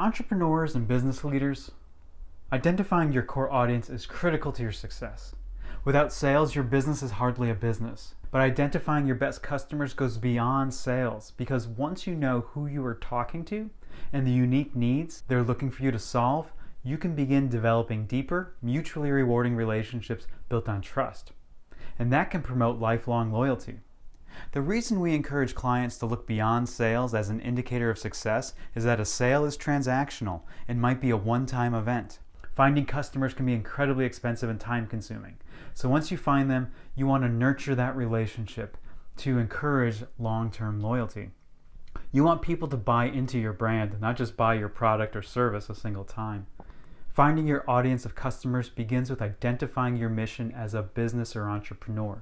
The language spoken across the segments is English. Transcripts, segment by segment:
entrepreneurs and business leaders, identifying your core audience is critical to your success. Without sales, your business is hardly a business. But identifying your best customers goes beyond sales, because once you know who you are talking to and the unique needs they're looking for you to solve, you can begin developing deeper, mutually rewarding relationships built on trust. And that can promote lifelong loyalty. The reason we encourage clients to look beyond sales as an indicator of success is that a sale is transactional and might be a one-time event. Finding customers can be incredibly expensive and time-consuming. So once you find them, you want to nurture that relationship to encourage long-term loyalty. You want people to buy into your brand, not just buy your product or service a single time. Finding your audience of customers begins with identifying your mission as a business or entrepreneur.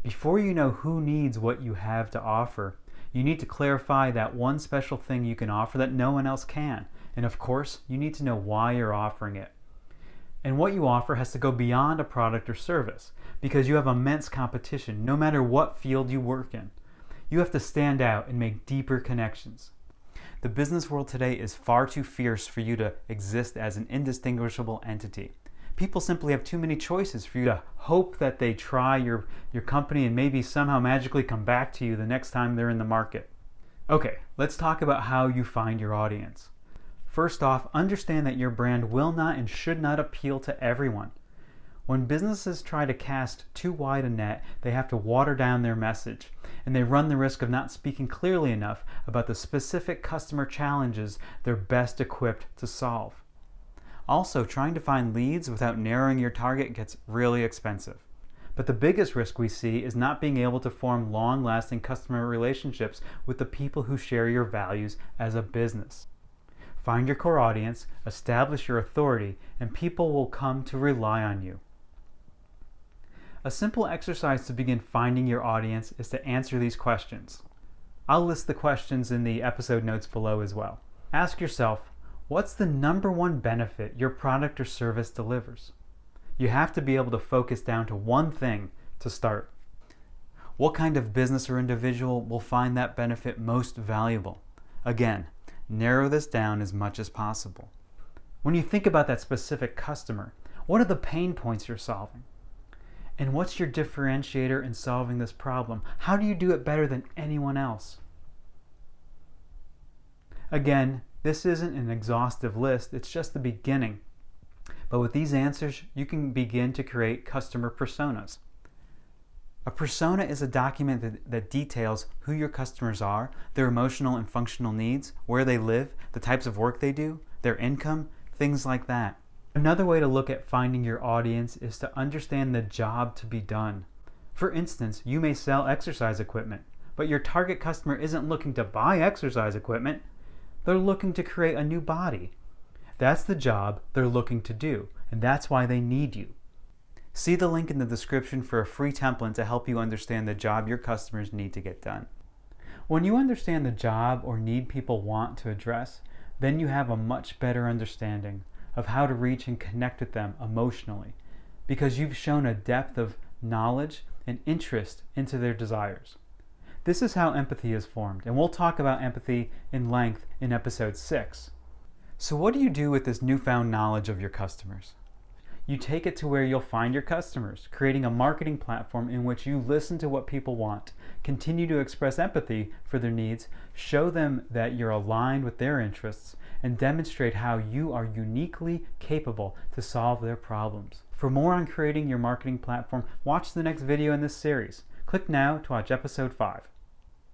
Before you know who needs what you have to offer, you need to clarify that one special thing you can offer that no one else can. And of course, you need to know why you're offering it. And what you offer has to go beyond a product or service, because you have immense competition no matter what field you work in. You have to stand out and make deeper connections. The business world today is far too fierce for you to exist as an indistinguishable entity. People simply have too many choices for you to hope that they try your company and maybe somehow magically come back to you the next time they're in the market. Okay, let's talk about how you find your audience. First off, understand that your brand will not and should not appeal to everyone. When businesses try to cast too wide a net, they have to water down their message, and they run the risk of not speaking clearly enough about the specific customer challenges they're best equipped to solve. Also, trying to find leads without narrowing your target gets really expensive. But the biggest risk we see is not being able to form long-lasting customer relationships with the people who share your values as a business. Find your core audience, establish your authority, and people will come to rely on you. A simple exercise to begin finding your audience is to answer these questions. I'll list the questions in the episode notes below as well. Ask yourself, what's the number one benefit your product or service delivers? You have to be able to focus down to one thing to start. What kind of business or individual will find that benefit most valuable? Again, narrow this down as much as possible. When you think about that specific customer, what are the pain points you're solving? And what's your differentiator in solving this problem? How do you do it better than anyone else? Again, this isn't an exhaustive list, it's just the beginning. But with these answers, you can begin to create customer personas. A persona is a document that details who your customers are, their emotional and functional needs, where they live, the types of work they do, their income, things like that. Another way to look at finding your audience is to understand the job to be done. For instance, you may sell exercise equipment, but your target customer isn't looking to buy exercise equipment. They're looking to create a new body. That's the job they're looking to do, and that's why they need you. See the link in the description for a free template to help you understand the job your customers need to get done. When you understand the job or need people want to address, then you have a much better understanding of how to reach and connect with them emotionally, because you've shown a depth of knowledge and interest into their desires. This is how empathy is formed, and we'll talk about empathy in length in episode 6. So what do you do with this newfound knowledge of your customers? You take it to where you'll find your customers, creating a marketing platform in which you listen to what people want, continue to express empathy for their needs, show them that you're aligned with their interests, and demonstrate how you are uniquely capable to solve their problems. For more on creating your marketing platform, watch the next video in this series. Click now to watch episode 5.